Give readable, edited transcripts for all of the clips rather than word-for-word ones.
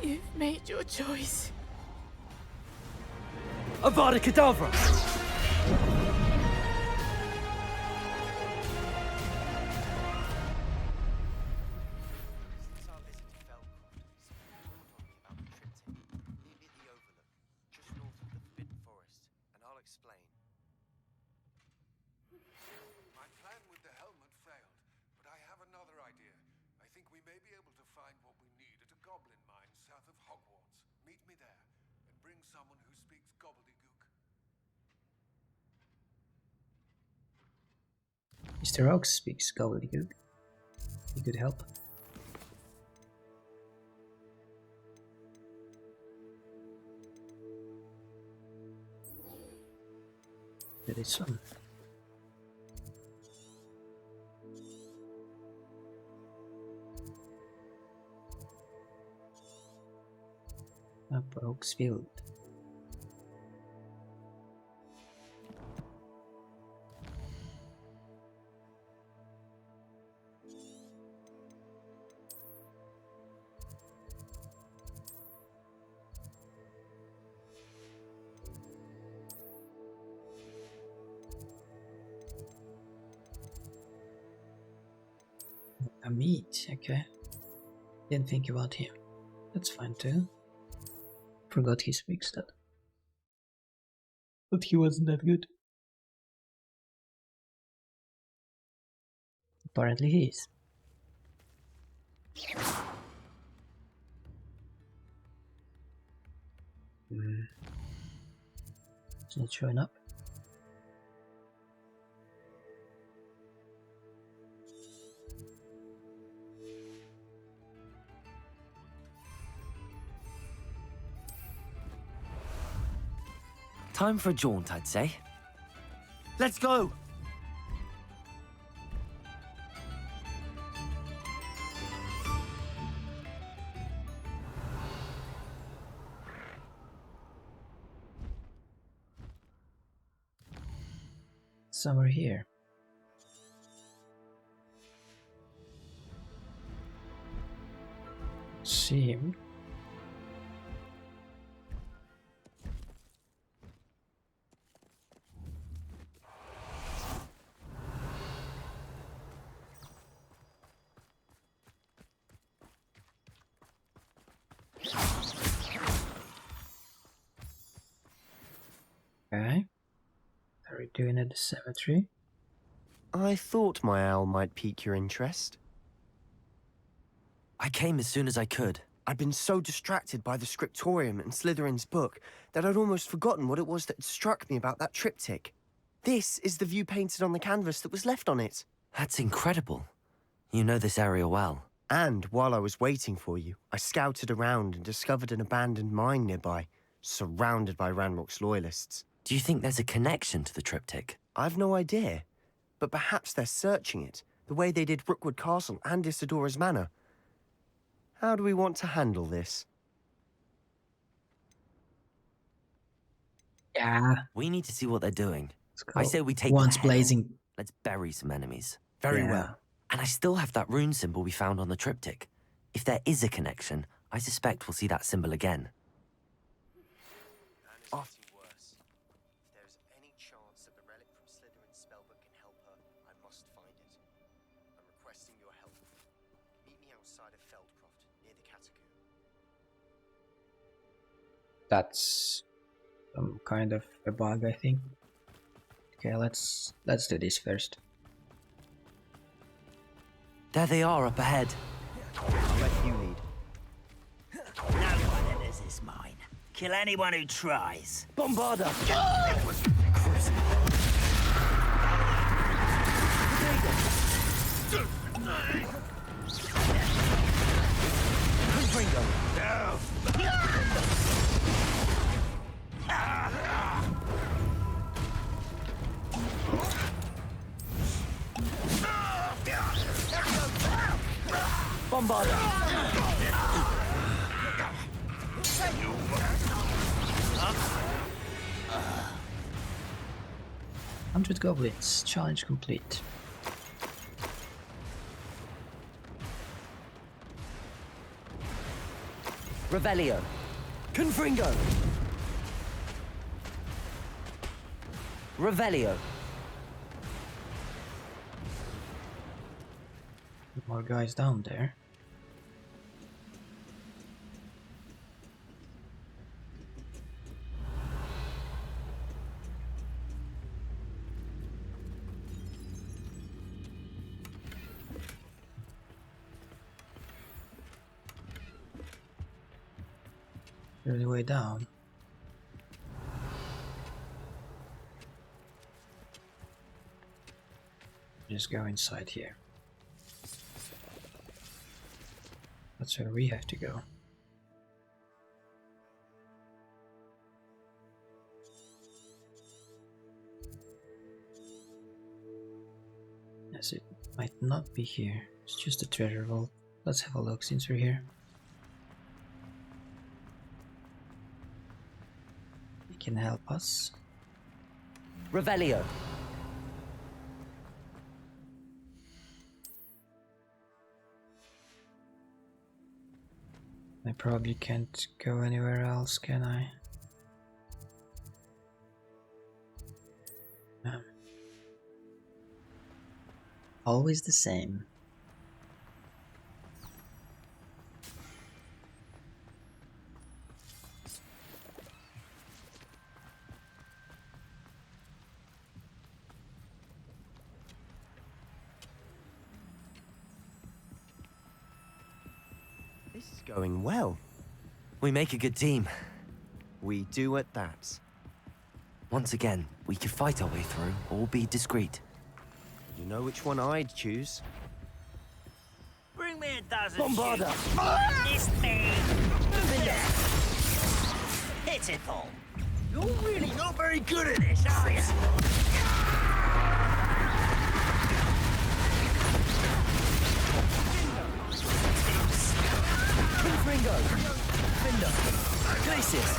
You've made your choice. Avada Kedavra! Someone who speaks gobbledygook. Mr. Oak speaks gobbledygook. He could help. There is some. Up Oak's Field. A meat, okay. Didn't think about him. That's fine too. Forgot he speaks that. But he wasn't that good. Apparently he is. It's not showing up. Time for a jaunt, I'd say. Let's go! Somewhere here. See him. Okay. Are we doing at the cemetery? I thought my owl might pique your interest. I came as soon as I could. I'd been so distracted by the scriptorium and Slytherin's book that I'd almost forgotten what it was that struck me about that triptych. This is the view painted on the canvas that was left on it. That's incredible. You know this area well. And while I was waiting for you, I scouted around and discovered an abandoned mine nearby, surrounded by Ranrock's loyalists. Do you think there's a connection to the triptych? I've no idea, but perhaps they're searching it, the way they did Rookwood Castle and Isidora's Manor. How do we want to handle this? Yeah. We need to see what they're doing. I say we take once the head blazing. on. Let's bury some enemies. Very Yeah. well. And I still have that rune symbol we found on the triptych. If there is a connection, I suspect we'll see that symbol again. If there's any chance that the relic from Slytherin's spellbook can help her, I must find it. I'm requesting your help. Meet me outside of Feldcroft, near the catacomb. That's some kind of a bug, I think. Okay, let's do this first. There they are up ahead. I'll let you lead. No one enters this mine. Kill anyone who tries. Bombarda! Bombarda! 100 goblins. Challenge complete. Revelio. Confringo. Revelio. More guys down there. Really way down. Just go inside here. That's where we have to go. Yes, it might not be here. It's just a treasure vault. Let's have a look since we're here. It can help us. Revelio. I probably can't go anywhere else, can I? No. Always the same. This is going well. We make a good team. We do at that. Once again, we could fight our way through or be discreet. You know which one I'd choose? Bring me a dozen. Bombarda. This thing. Pitiful. You're really not very good at this, are you? Confringo. Finder. Glacius.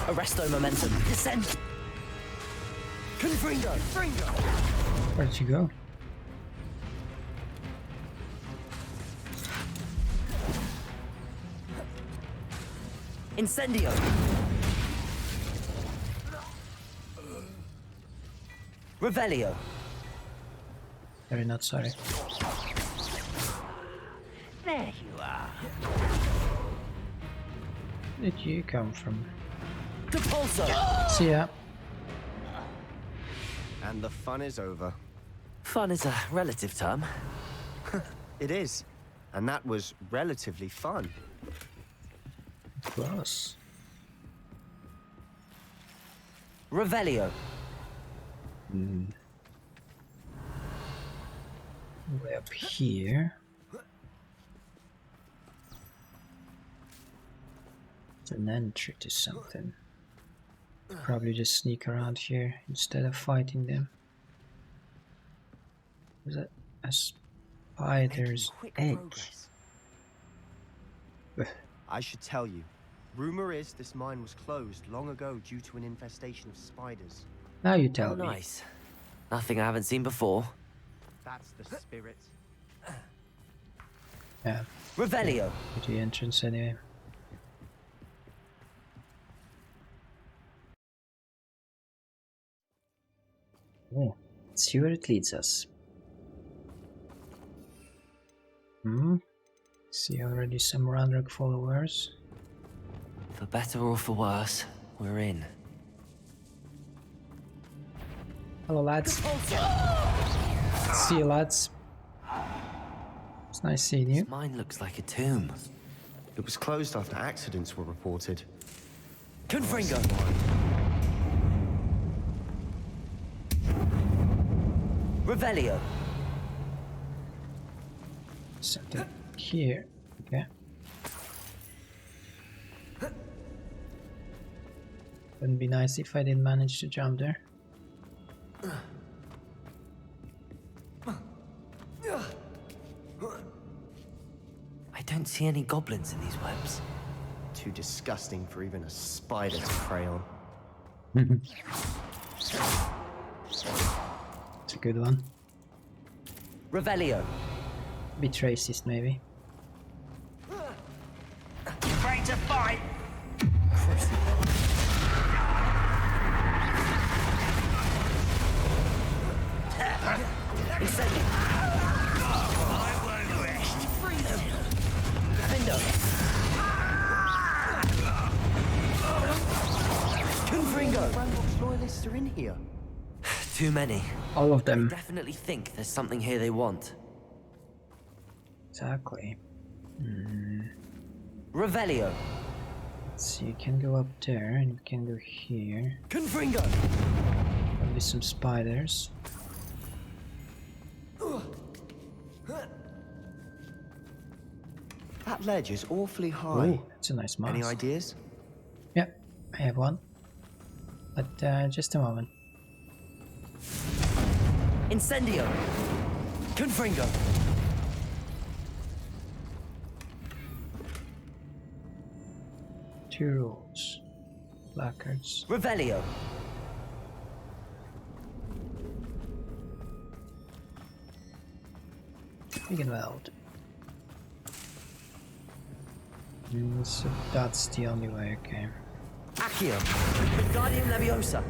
Arresto momentum. Descend. Confringo. Where'd you go? Incendio. Revelio. Very not sorry. There you are. Where did you come from? Depulso. See ya. And the fun is over. Fun is a relative term. It is. And that was relatively fun. Close. Revelio. Way up here. It's an entry to something. Probably just sneak around here instead of fighting them. Is that a spider's egg? I should tell you. Rumor is this mine was closed long ago due to an infestation of spiders. Now you tell Oh, me. nice. Nothing I haven't seen before. That's the spirit. Yeah, Revelio. to the entrance anyway. Oh, let's see where it leads us. See already some Ranrock followers. For better or for worse, we're in. Hello lads. See you lads. It's nice seeing you. Mine looks like a tomb. It was closed after accidents were reported. Confringo. Revelio. Something here. Okay. Wouldn't be nice if I didn't manage to jump there. I don't see any goblins in these webs. Too disgusting for even a spider to prey on. It's a good one. Revelio. Bit racist, maybe. Afraid to fight? Incendio. I won't rest. Gryffindor. Confringo. Randox loyalists are in here. Too many. All of them. Definitely think there's something here they want. Exactly. Revelio. So you can go up there and you can go here. Confringo. Probably some spiders. That ledge is awfully high. Oh, that's a nice mask. Any ideas? Yep, I have one. But just a moment. Incendio. Confringo. Two rules. Placards. Revelio. Big and loud. So that's the only way, okay. Accio. Wingardium Leviosa.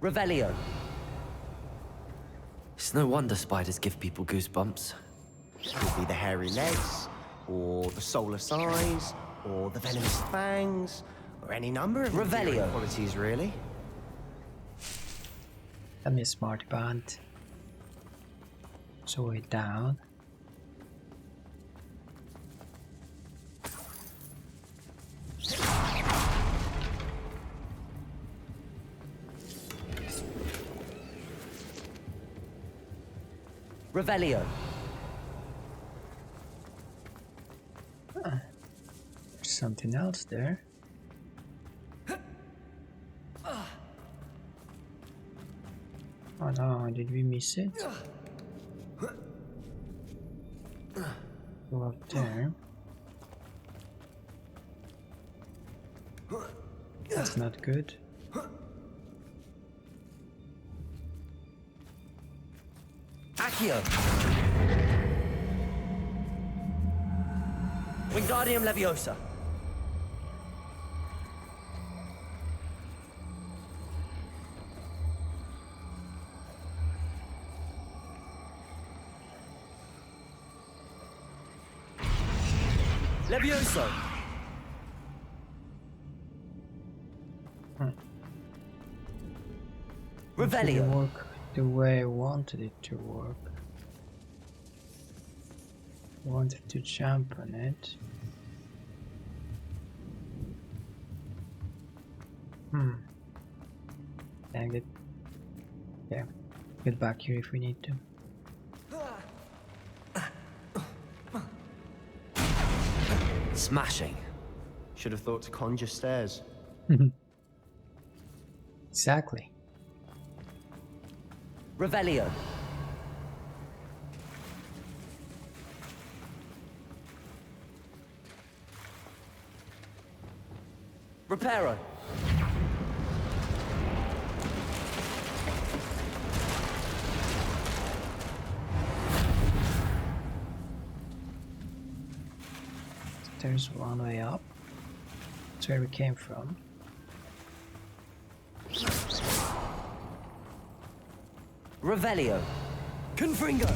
Revelio. It's no wonder spiders give people goosebumps. Could be the hairy legs, or the soulless eyes, or the venomous fangs, or any number of Revelio. endearing qualities, really. Let me smart band. So way down. Revelio. There's something else there. Oh no, did we miss it? Go up there. That's not good. Accio. Wingardium Leviosa. Levioso. Didn't Revelio. work the way I wanted it to work. I wanted to jump on it. Dang it. Yeah, get back here if we need to. Smashing. Should have thought to conjure stairs. Exactly. Revelio. Reparo. There's one way up. That's where we came from. Revelio. Confringo.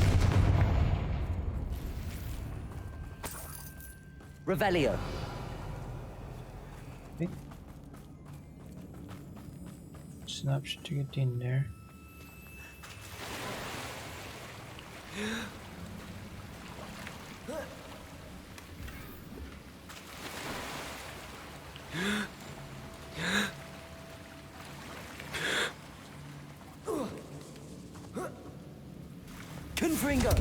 Revelio. Okay. It's an option to get in there. Confringo.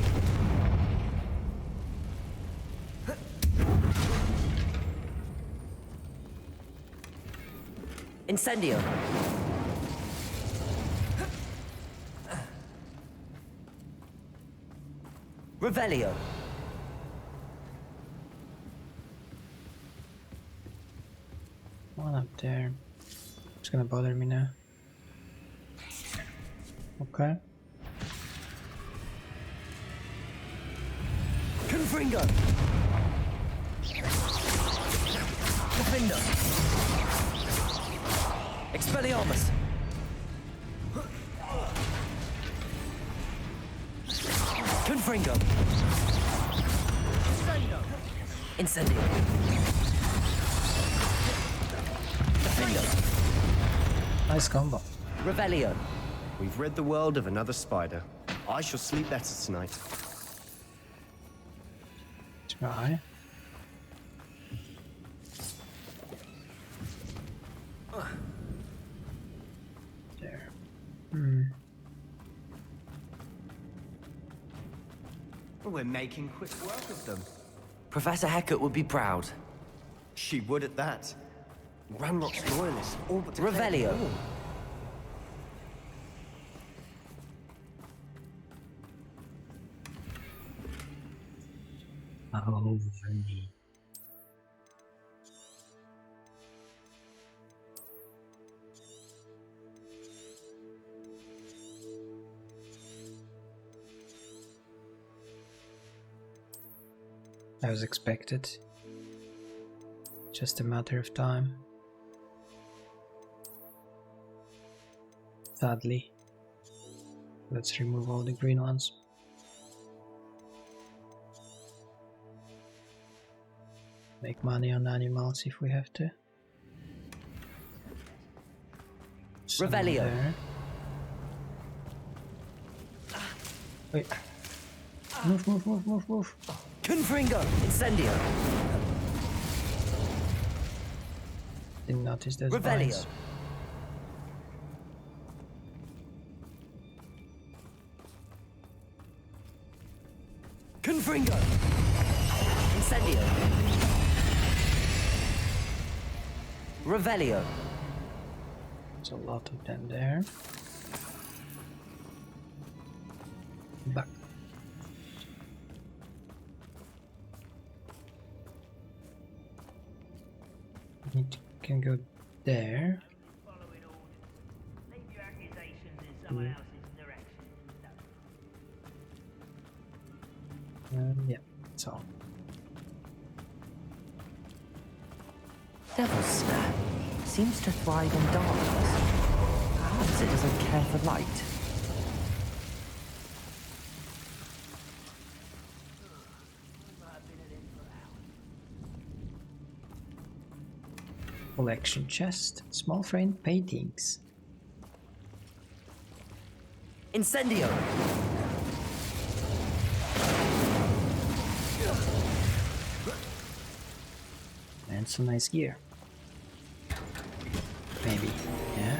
Incendio. Revelio. One up there. It's gonna bother me now. Okay. Confringo! Gryffindor! Expelliarmus! Confringo! Incendio! Defendo! Nice combo. Revelio! We've rid the world of another spider. I shall sleep better tonight. Try. There. We're making quick work of them. Professor Hecat would be proud. She would at that. Ranrock's loyalists all but Revelio! Over me. That was expected. Just a matter of time. Sadly. Let's remove all the green ones. Make money on animals if we have to. Some Revelio. there. Wait. Move. Confringo! Incendio! Didn't notice those Revelio. vines. Confringo! Incendio! Revelio! There's a lot of them there. Back. Can go there. Yeah, that's all. Devil's Snare seems to thrive in darkness. Perhaps it doesn't care for light. Collection chest, small frame paintings. Incendio! And some nice gear. Maybe, yeah.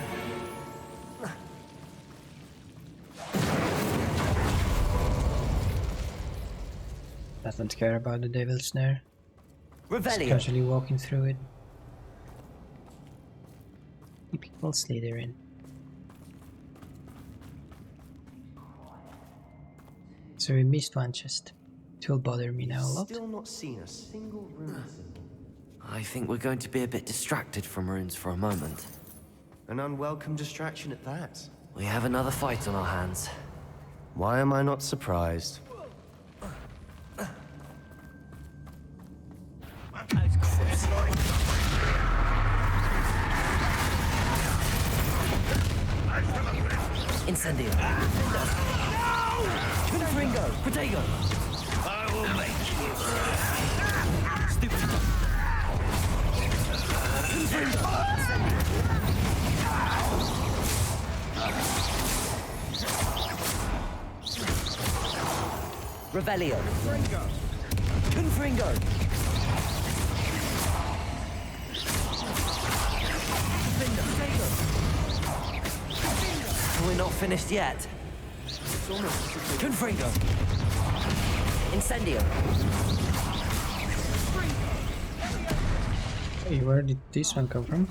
Doesn't care about the Devil's Snare. Just Revelio! casually walking through it. Typical Slytherin. So we missed one chest. It will bother me now a lot. Still not seen a single rune symbol. I think we're going to be a bit distracted from runes for a moment. An unwelcome distraction at that. We have another fight on our hands. Why am I not surprised? Incendio! Confringo! Protego! I will make you. Stupid! Confringo! Revelio! Confringo! We're not finished yet. Confringo! Incendio! Hey, where did this one come from?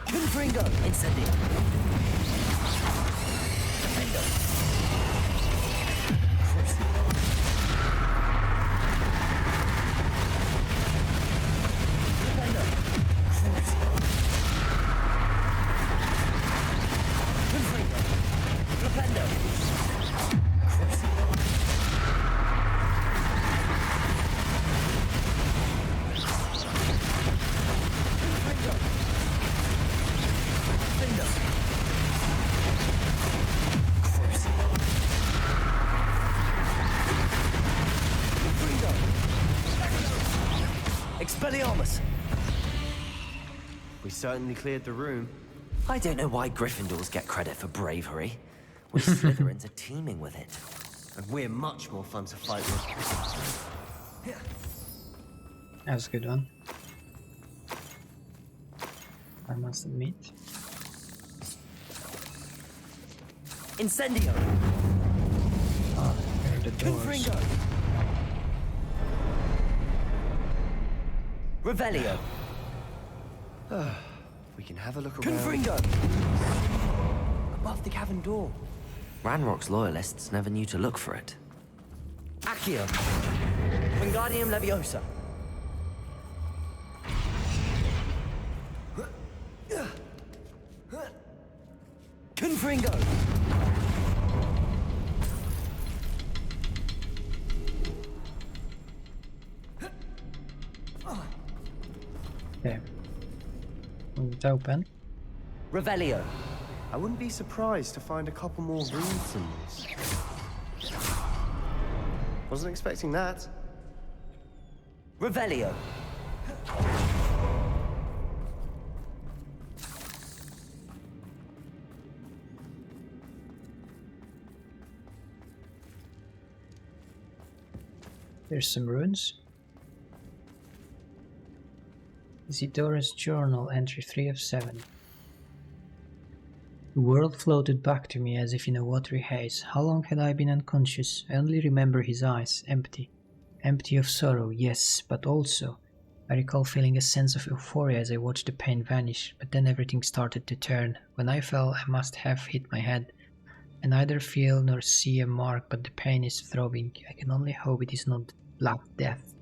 Confringo! Incendio! Defendo! Expelliarmus! We certainly cleared the room. I don't know why Gryffindors get credit for bravery. We Slytherins are teeming with it. And we're much more fun to fight with. That was a good one. I must admit. Incendio! Ah, here are the doors. Confringo! Revelio! We can have a look around. Confringo! Above the cavern door. Ranrock's loyalists never knew to look for it. Accio! Wingardium Leviosa! Confringo! Okay. Leave it open. Revelio! I wouldn't be surprised to find a couple more rune symbols. Wasn't expecting that. Revelio! There's some runes. Isidora's journal, entry 3 of 7. The world floated back to me as if in a watery haze. How long had I been unconscious? I only remember his eyes, empty. Empty of sorrow, yes, but also I recall feeling a sense of euphoria as I watched the pain vanish, but then everything started to turn. When I fell, I must have hit my head. I neither feel nor see a mark, but the pain is throbbing. I can only hope it is not Black Death.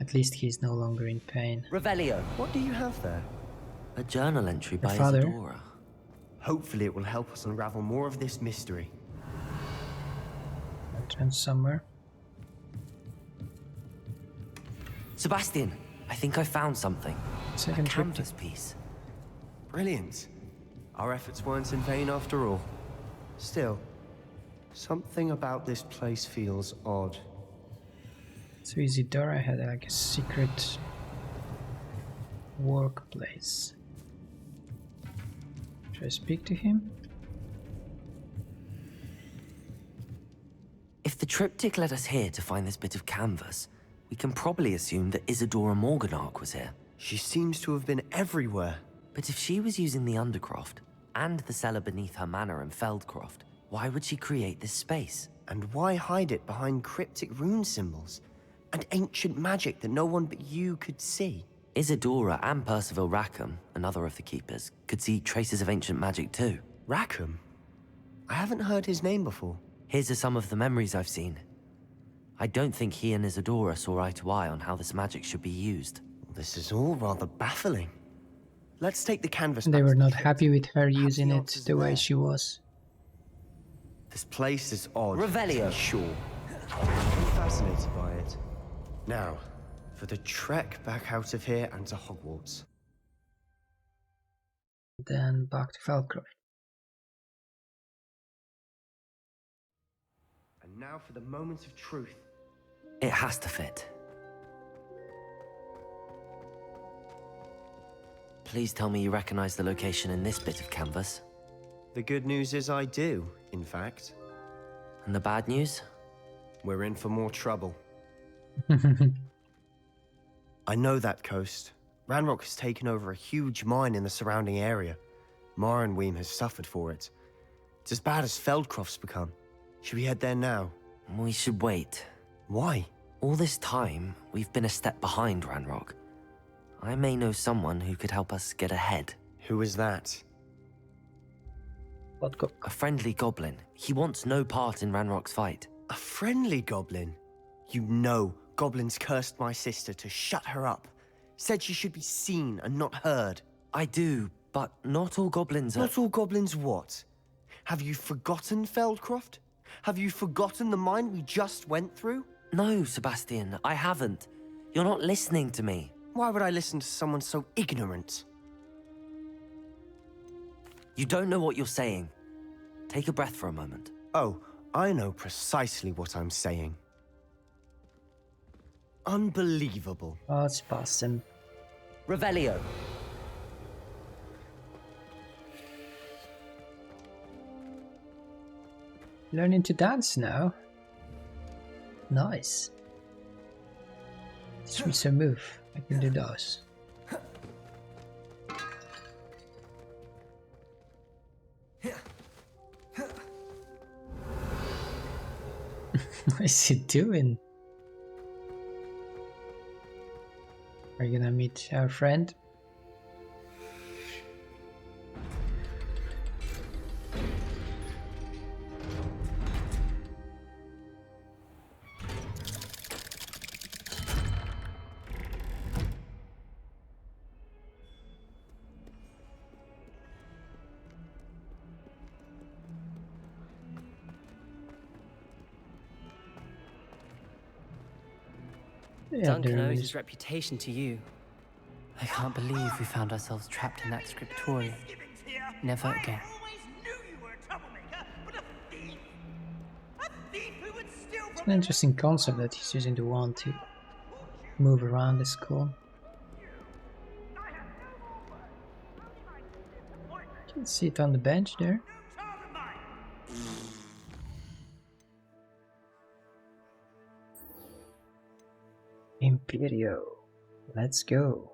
At least he is no longer in pain. Revelio! What do you have there? A journal entry by father. Isadora. Hopefully it will help us unravel more of this mystery. Entrance somewhere. Sebastian, I think I found something. Second A triptych. canvas piece. Brilliant. Our efforts weren't in vain after all. Still, something about this place feels odd. So Isidora had like a secret workplace. Should I speak to him? If the triptych led us here to find this bit of canvas, we can probably assume that Isadora Morganarch was here. She seems to have been everywhere. But if she was using the Undercroft, and the cellar beneath her manor in Feldcroft, why would she create this space? And why hide it behind cryptic rune symbols? And ancient magic that no one but you could see? Isadora and Percival Rackham, another of the Keepers, could see traces of ancient magic too. Rackham? I haven't heard his name before. Here's are some of the memories I've seen. I don't think he and Isadora saw eye to eye on how this magic should be used. This is all rather baffling. Let's take the canvas They back were to the not crypt. happy with her Perhaps using the it answers the are way there. she was. This place is odd. Revelio. to be Sure. I'm fascinated by it. Now, for the trek back out of here and to Hogwarts. Then back to Feldcroft. And now for the moment of truth. It has to fit. Please tell me you recognize the location in this bit of canvas. The good news is I do, in fact. And the bad news? We're in for more trouble. I know that coast. Ranrock has taken over a huge mine in the surrounding area. Mornweem has suffered for it. It's as bad as Feldcroft's become. Should we head there now? We should wait. Why? All this time, we've been a step behind Ranrock. I may know someone who could help us get ahead. Who is that? What go? A friendly goblin. He wants no part in Ranrock's fight. A friendly goblin? You know goblins cursed my sister to shut her up. Said she should be seen and not heard. I do, but not all goblins are... Not all goblins what? Have you forgotten Feldcroft? Have you forgotten the mine we just went through? No, Sebastian, I haven't. You're not listening to me. Why would I listen to someone so ignorant? You don't know what you're saying. Take a breath for a moment. Oh, I know precisely what I'm saying. Unbelievable. Oh, it's past him. Revelio. Learning to dance now. Nice. Teach me some move. I can do those. What is he doing? Are you gonna meet our friend? Yeah, Duncan owes his reputation to you. I can't believe we found ourselves trapped in that scriptorium. Never again. It's an interesting concept that he's using the wand to move around the school. You can see it on the bench there. Imperio. Let's go.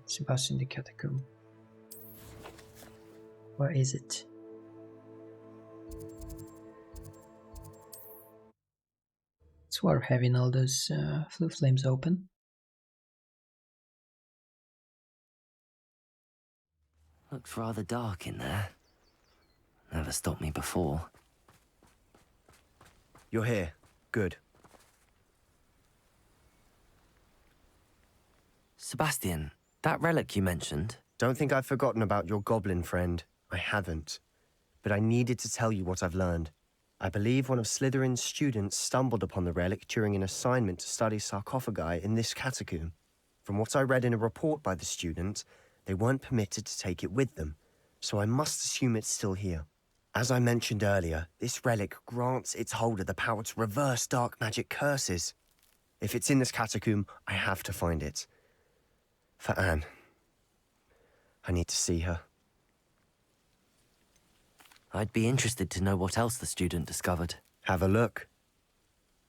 Sebastian the Catacomb. Where is it? It's worth having all those flue flames open. Looks rather dark in there. Never stopped me before. You're here. Good. Sebastian, that relic you mentioned. Don't think I've forgotten about your goblin friend. I haven't. But I needed to tell you what I've learned. I believe one of Slytherin's students stumbled upon the relic during an assignment to study sarcophagi in this catacomb. From what I read in a report by the student, they weren't permitted to take it with them, so I must assume it's still here. As I mentioned earlier, this relic grants its holder the power to reverse dark magic curses. If it's in this catacomb, I have to find it. For Anne. I need to see her. I'd be interested to know what else the student discovered. Have a look.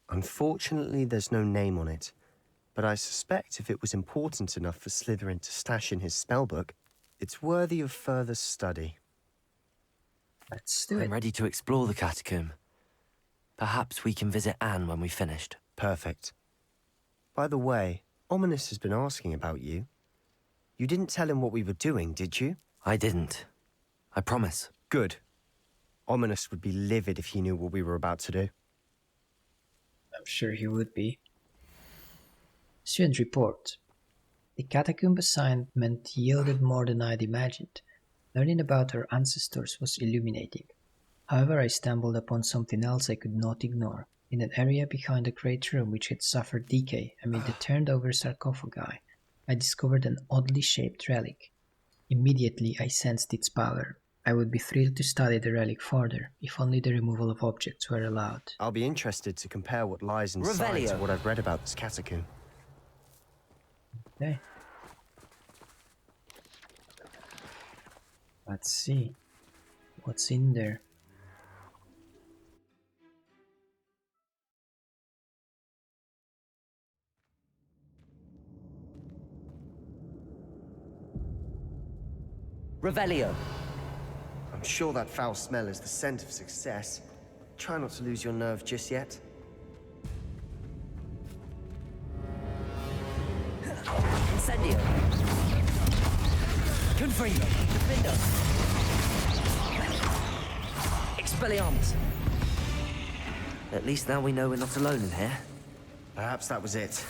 Unfortunately, there's no name on it, but I suspect if it was important enough for Slytherin to stash in his spellbook, it's worthy of further study. Let's do it. I'm ready to explore the catacomb. Perhaps we can visit Anne when we've finished. Perfect. By the way, Ominous has been asking about you. You didn't tell him what we were doing, did you? I didn't. I promise. Good. Ominous would be livid if he knew what we were about to do. I'm sure he would be. Student report. The catacomb assignment yielded more than I'd imagined. Learning about our ancestors was illuminating. However, I stumbled upon something else I could not ignore. In an area behind the great room which had suffered decay amid the turned-over sarcophagi, I discovered an oddly shaped relic. Immediately, I sensed its power. I would be thrilled to study the relic further, if only the removal of objects were allowed. I'll be interested to compare what lies inside Revelio. to what I've read about this catacomb. Okay. Let's see what's in there. Revelio. I'm sure that foul smell is the scent of success. Try not to lose your nerve just yet. Incendio. Confringo. Gryffindor. Expelliarmus. At least now we know we're not alone in here. Perhaps that was it.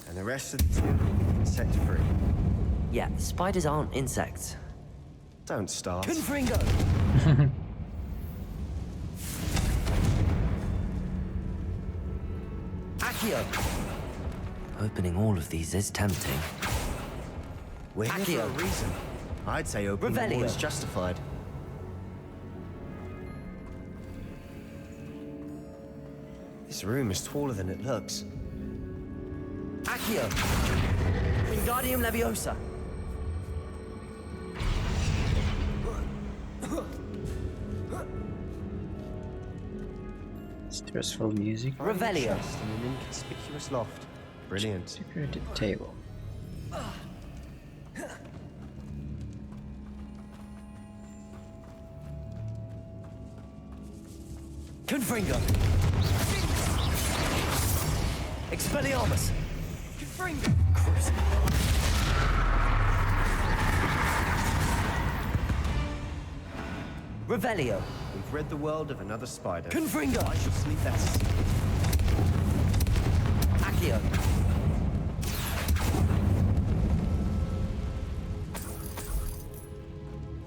And the rest of the team set free. Yeah, spiders aren't insects. Don't start. Confringo. Accio. Opening all of these is tempting. We're here for a Accio. reason. I'd say opening them all Revelio. is justified. This room is taller than it looks. Accio! Wingardium Leviosa! Stressful music. Revelio! Chest in an inconspicuous loft. Brilliant. Secreted table. Confringo! Expelliarmus! Confringo! Revelio! We've rid the world of another spider. Confringo! I shall sleep less. Accio!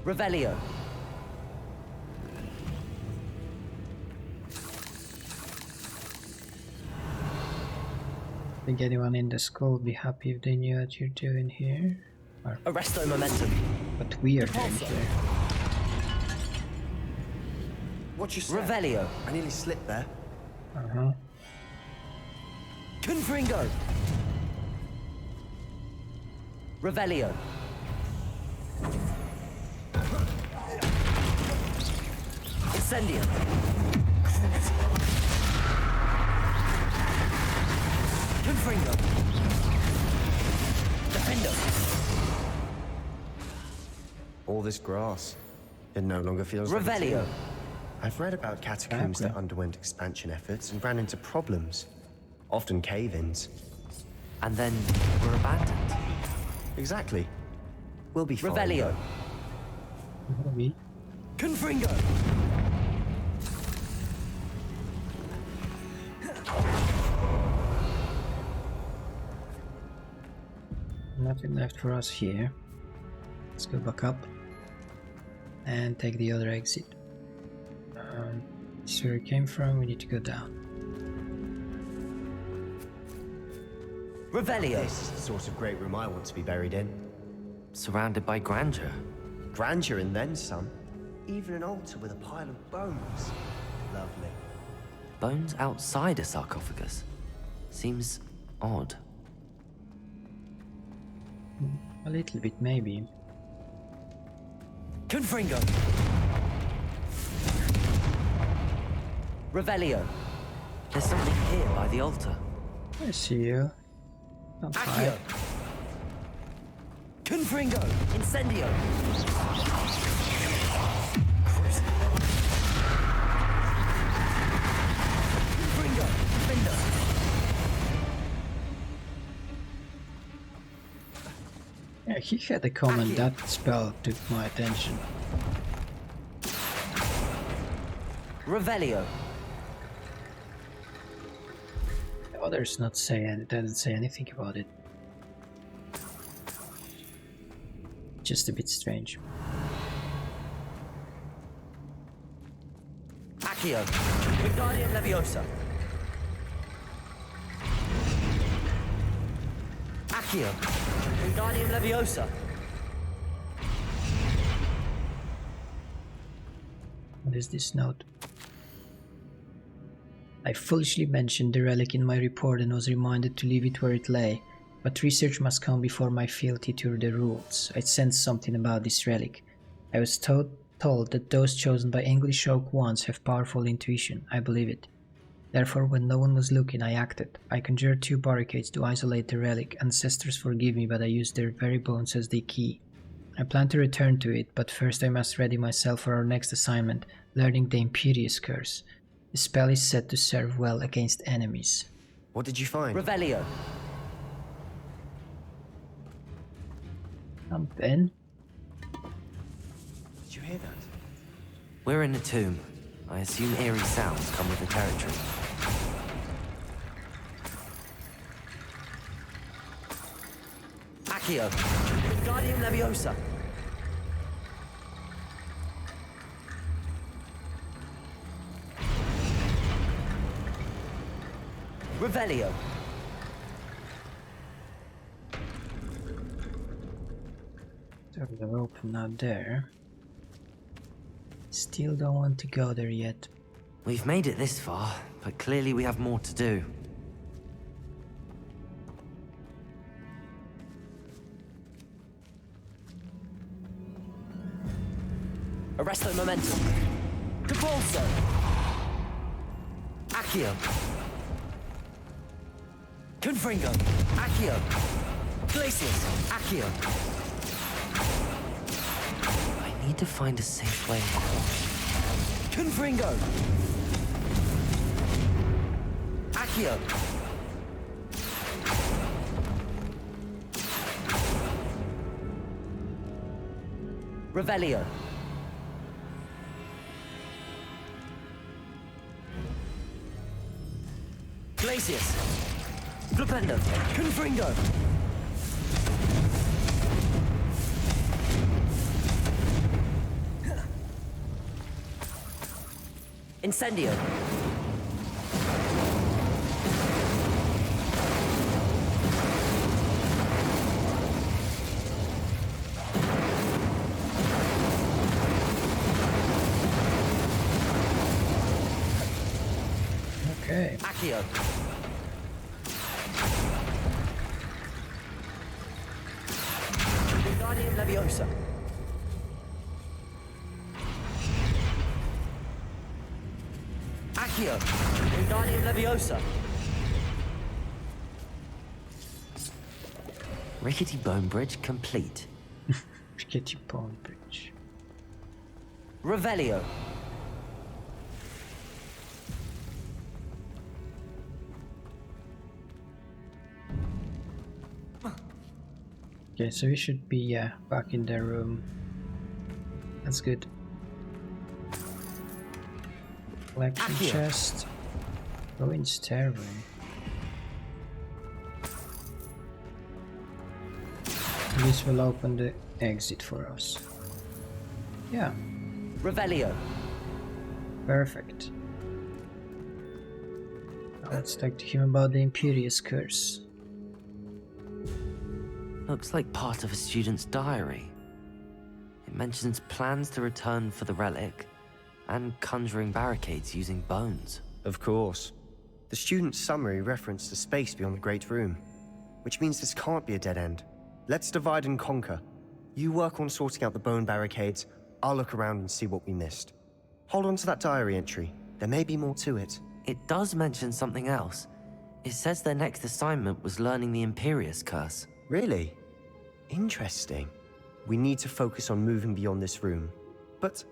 Revelio! I think anyone in the school would be happy if they knew what you're doing here. Or Arresto Momentum! what we are doing here. Watch your step. Revelio! I nearly slipped there. Uh-huh. Confringo! Revelio! Incendio! Confringo! Defendo! All this grass. It no longer feels like a Revelio! tomb. I've read about catacombs Okay. that underwent expansion efforts and ran into problems. Often cave-ins. And then we're abandoned. Exactly. We'll be fine. Revelio! Maybe. Confringo! Nothing left for us here. Let's go back up and take the other exit. This is where we came from. We need to go down. Revelio! This is the sort of great room I want to be buried in. Surrounded by grandeur. Grandeur and then some. Even an altar with a pile of bones. Lovely. Bones outside a sarcophagus. Seems odd. A little bit, maybe. Confringo! Revelio! There's something here by the altar. I see you. Not Accio! high. Confringo! Incendio! Confringo! Defender! Yeah, he had a comment. Accio. That spell took my attention. Revelio! The others not say and doesn't say anything about it. Just a bit strange. Accio! Wingardium Leviosa! Accio! Wingardium Leviosa! What is this note? I foolishly mentioned the relic in my report and was reminded to leave it where it lay, but research must come before my fealty to the rules. I sensed something about this relic. I was told that those chosen by English Oak wands have powerful intuition. I believe it. Therefore, when no one was looking, I acted. I conjured 2 barricades to isolate the relic. Ancestors forgive me, but I used their very bones as the key. I plan to return to it, but first I must ready myself for our next assignment, learning the Imperious Curse. The spell is said to serve well against enemies. What did you find? Revelio! Ben? Did you hear that? We're in a tomb. I assume eerie sounds come with the territory. Accio! Wingardium Leviosa! Revelio! So they're open out there. Still don't want to go there yet. We've made it this far, but clearly we have more to do. Arresto momentum. Compulso. Accio. Confringo. Accio. Glacius. Accio. I need to find a safe way. Confringo. Accio. Revelio. Glacius. Flipendo. Confringo. Incendio. Okay. Accio. Wingardium Leviosa. Accio. Wingardium Leviosa. Rickety bone bridge complete. Rickety Bone Bridge. Revelio. Okay, so we should be back in the room. That's good. Collection Accio. chest. Go in stair room. This will open the exit for us. Yeah, Revelio. perfect. Now let's talk to him about the Imperious Curse. Looks like part of a student's diary. It mentions plans to return for the relic and conjuring barricades using bones. Of course. The student's summary referenced a space beyond the Great Room, which means this can't be a dead end. Let's divide and conquer. You work on sorting out the bone barricades, I'll look around and see what we missed. Hold on to that diary entry. There may be more to it. It does mention something else. It says their next assignment was learning the Imperious Curse. Really? Interesting. We need to focus on moving beyond this room. But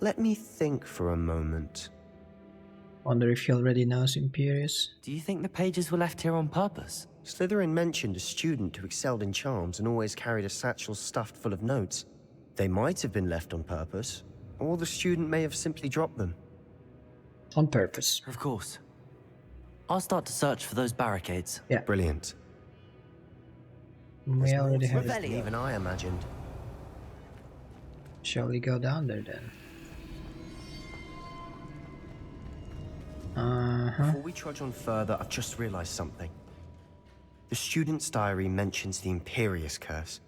let me think for a moment. Wonder if he already knows Imperious. Do you think the pages were left here on purpose? Slytherin mentioned a student who excelled in charms and always carried a satchel stuffed full of notes. They might have been left on purpose, or the student may have simply dropped them. On purpose. Of course. I'll start to search for those barricades. Yeah, Brilliant. we already have Than Revelio. even I imagined. Shall we go down there then? Before we trudge on further, I've just realized something. The student's diary mentions the Imperious Curse.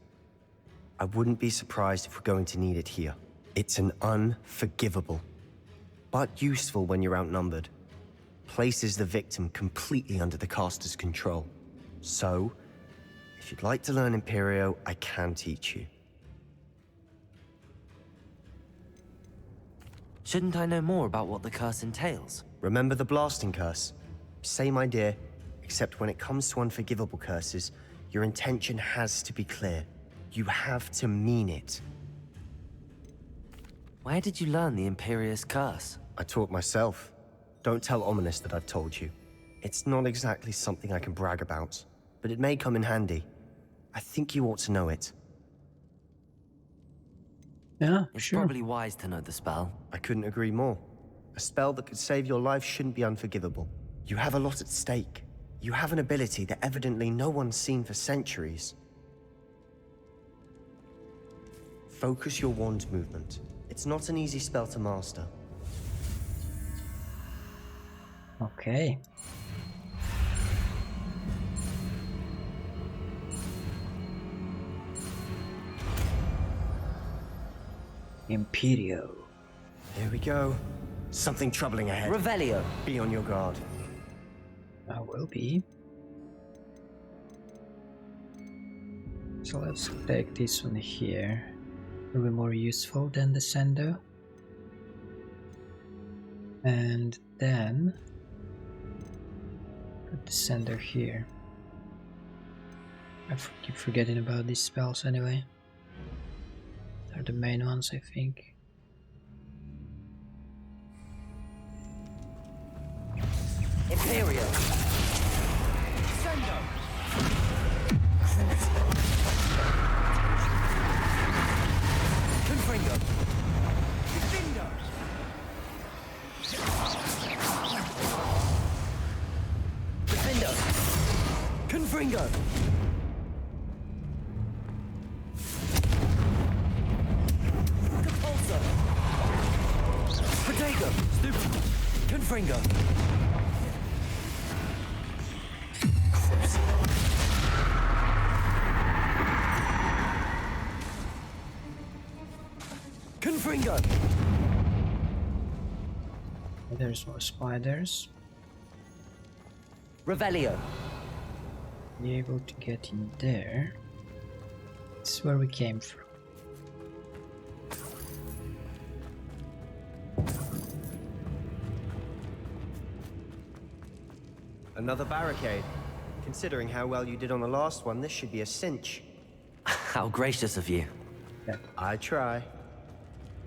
I wouldn't be surprised if we're going to need it here. It's an unforgivable, but useful when you're outnumbered. Places the victim completely under the caster's control. So, if you'd like to learn Imperio, I can teach you. Shouldn't I know more about what the curse entails? Remember the blasting curse? Same idea, except when it comes to unforgivable curses, your intention has to be clear. You have to mean it. Where did you learn the Imperious Curse? I taught myself. Don't tell Ominous that I've told you. It's not exactly something I can brag about, but it may come in handy. I think you ought to know it. Yeah, It's sure. probably wise to know the spell. I couldn't agree more. A spell that could save your life shouldn't be unforgivable. You have a lot at stake. You have an ability that evidently no one's seen for centuries. Focus your wand movement. It's not an easy spell to master. Okay. Imperio. Here we go. Something troubling ahead. Revelio. Be on your guard. I will be. So let's take this one here. Will be more useful than the Sendo. And then put the Sender here. I keep forgetting about these spells anyway. They're the main ones, I think. Imperio. Sendo. Confringo. Gryffindor. Gryffindor. Confringo. Compulso. Protego. Stupid. Confringo. Confringo. There's more spiders. Revelio. Be able to get in there. This is where we came from. Another barricade. Considering how well you did on the last one, this should be a cinch. How gracious of you. Yeah. I try.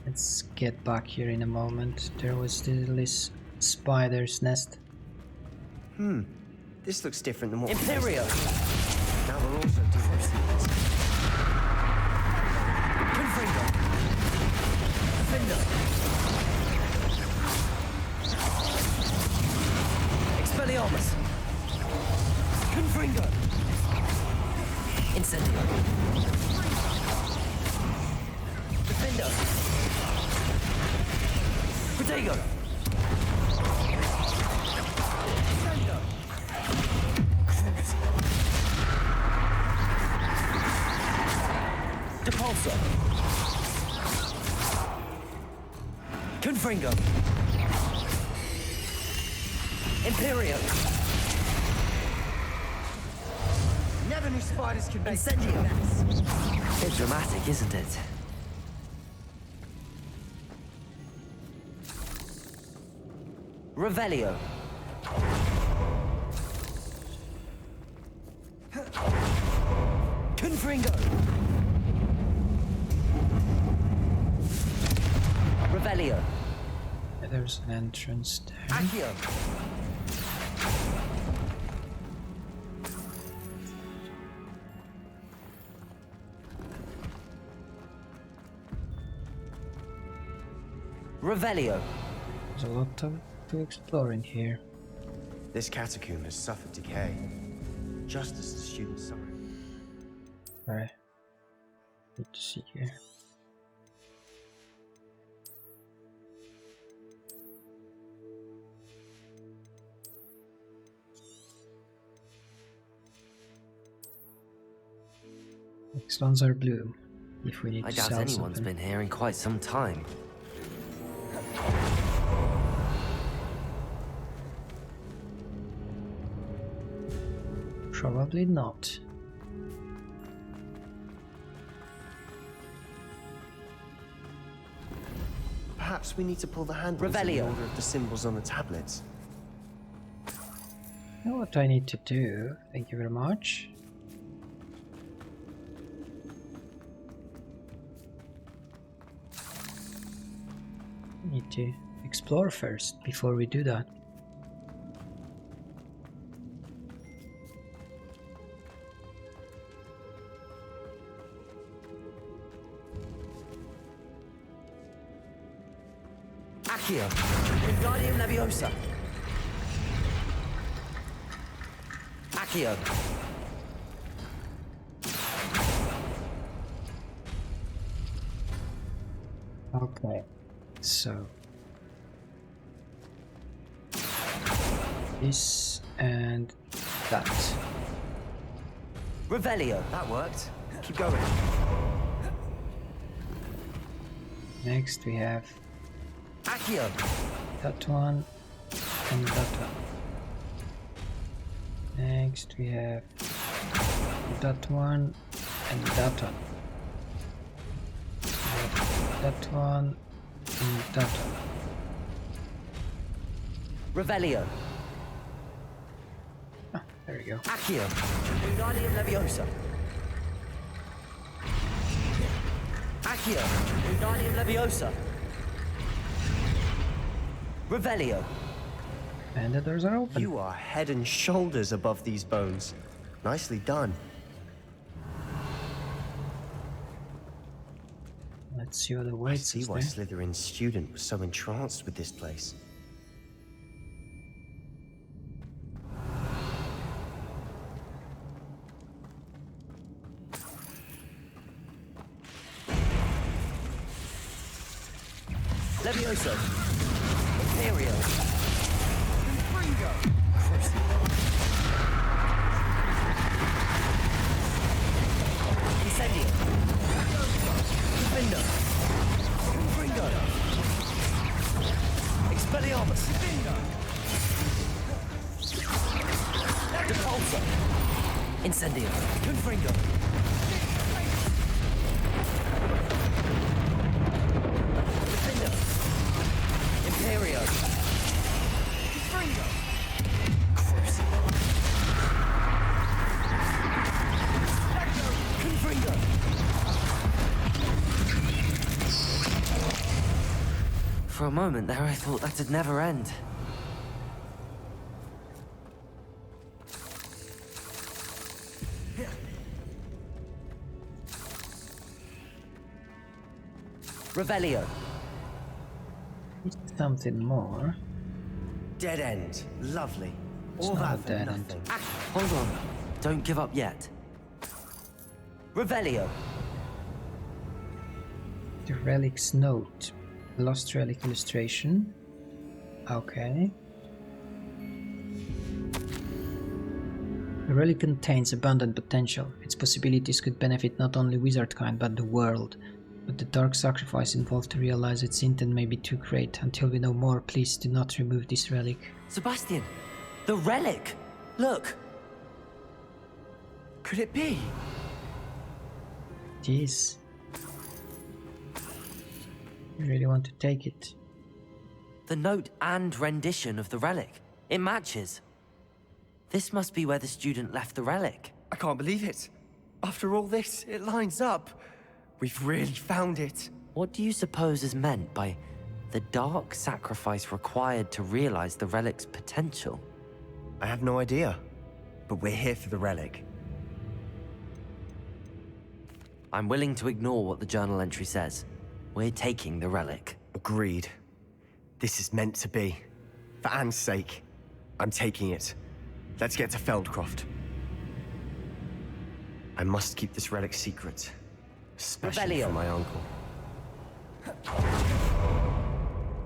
Let's get back here in a moment. There was this spider's nest. This looks different than what Imperio. Now we're also doing this. Confringo. Defender. Expelliarmus. Confringo. Incendio. Defender. Protego. Defender. Depulso. Confringo. Imperio. Never knew spiders could make Incendio. Bit dramatic, isn't it? Revelio. Confringo. Revelio. There's an entrance there. Accio. Revelio. There's a lot to explore in here. This catacomb has suffered decay, just as the students suffered. Alright. Good to see you. Next ones are blue. If we need I to doubt sell anyone's something. been here in quite some time. Probably not. Perhaps we need to pull the handles in Revelio. order of the symbols on the tablets. I know what I need to do. Thank you very much. I need to explore first before we do that. Accio. Wingardium Leviosa. Accio. Okay, so this and that. Revelio. That worked. Keep going. Next we have Accio. that one and that one. Next we have that one and that one. that one, and that one. Revelio. Ah, there we go. Accio. Wingardium Leviosa. Accio. Wingardium Leviosa. Revelio. And the doors are open. You are head and shoulders above these bones. Nicely done. Let's see what I awaits see us why there. Slytherin's student was so entranced with this place. Levioso. Imperio. Incendio. Gryffindor. Gryffindor. Expelliarmus. Depulso. Incendio. Gryffindor. Gryffindor. Imperio. Gryffindor. Crucible. Gryffindor. For a moment there, I thought that'd never end. Revelio. Something more. Dead end. Lovely. It's All not that a for dead end. nothing. Hold on. Don't give up yet. Revelio. The Relic's note. Lost relic illustration. Okay. The relic contains abundant potential. Its possibilities could benefit not only wizardkind but the world. But the dark sacrifice involved to realize its intent may be too great. Until we know more, please do not remove this relic. Sebastian, the relic! Look! Could it be? It is. You really want to take it? The note and rendition of the relic. It matches. This must be where the student left the relic. I can't believe it. After all this, it lines up. We've really found it. What do you suppose is meant by the dark sacrifice required to realize the relic's potential? I have no idea. But we're here for the relic. I'm willing to ignore what the journal entry says. We're taking the relic. Agreed. This is meant to be. For Anne's sake, I'm taking it. Let's get to Feldcroft. I must keep this relic secret. Especially Revelio. from my uncle.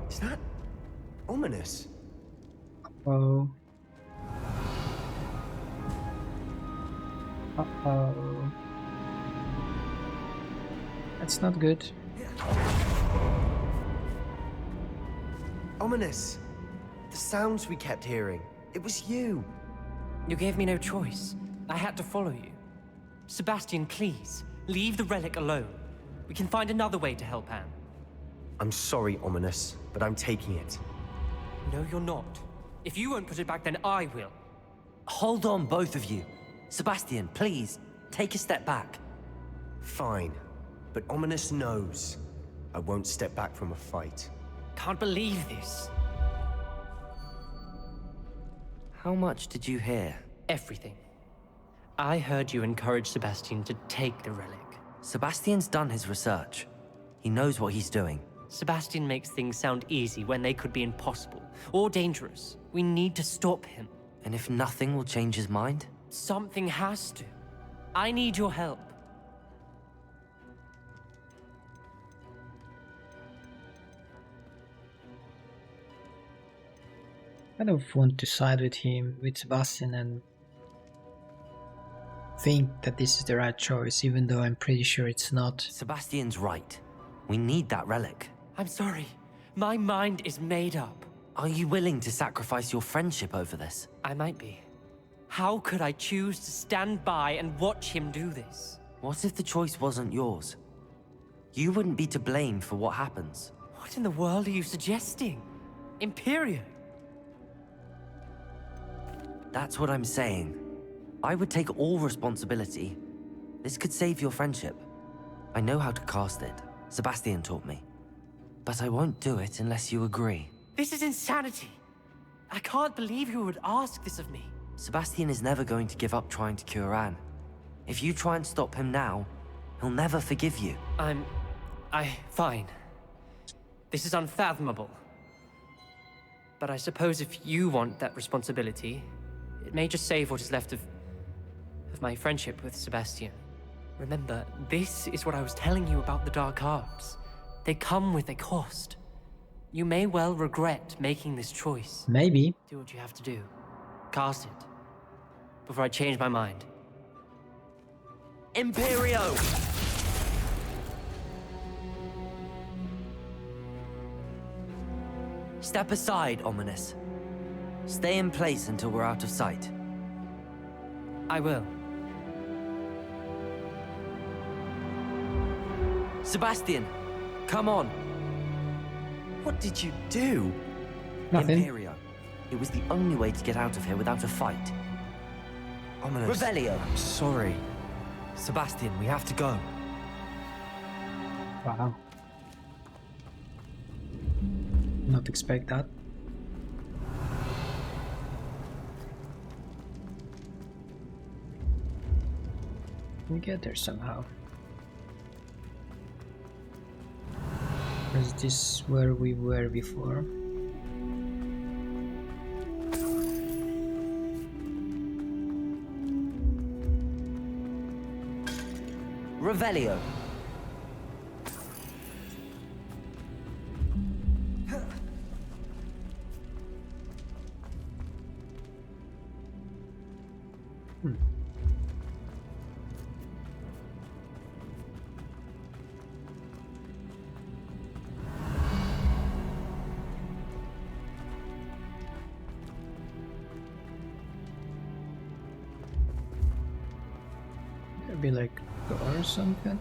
Is that ominous? Oh. Uh-oh. That's not good. Ominous. The sounds we kept hearing. It was you. You gave me no choice. I had to follow you. Sebastian, please, leave the relic alone. We can find another way to help Anne. I'm sorry, Ominous, but I'm taking it. No, you're not. If you won't put it back, then I will. Hold on, both of you. Sebastian, please, take a step back. Fine. But Ominous knows. I won't step back from a fight. Can't believe this. How much did you hear? Everything. I heard you encourage Sebastian to take the relic. Sebastian's done his research. He knows what he's doing. Sebastian makes things sound easy when they could be impossible or dangerous. We need to stop him. And if nothing will change his mind? Something has to. I need your help. I don't want to side with him, with Sebastian, and think that this is the right choice, even though I'm pretty sure it's not. Sebastian's right. We need that relic. I'm sorry. My mind is made up. Are you willing to sacrifice your friendship over this? I might be. How could I choose to stand by and watch him do this? What if the choice wasn't yours? You wouldn't be to blame for what happens. What in the world are you suggesting? Imperio? That's what I'm saying. I would take all responsibility. This could save your friendship. I know how to cast it. Sebastian taught me. But I won't do it unless you agree. This is insanity. I can't believe you would ask this of me. Sebastian is never going to give up trying to cure Anne. If you try and stop him now, he'll never forgive you. Fine. This is unfathomable. But I suppose if you want that responsibility, it may just save what is left of my friendship with Sebastian. Remember, this is what I was telling you about the dark arts. They come with a cost. You may well regret making this choice. Maybe. Do what you have to do. Cast it. Before I change my mind. Imperio! Step aside, Ominous. Stay in place until we're out of sight. I will. Sebastian, come on. What did you do? Nothing. Imperio. It was the only way to get out of here without a fight. Ominous. Revelio. I'm sorry. Sebastian, we have to go. Wow. Not expect that. We get there somehow. Or is this where we were before? Revelio. There'd be like a door or something.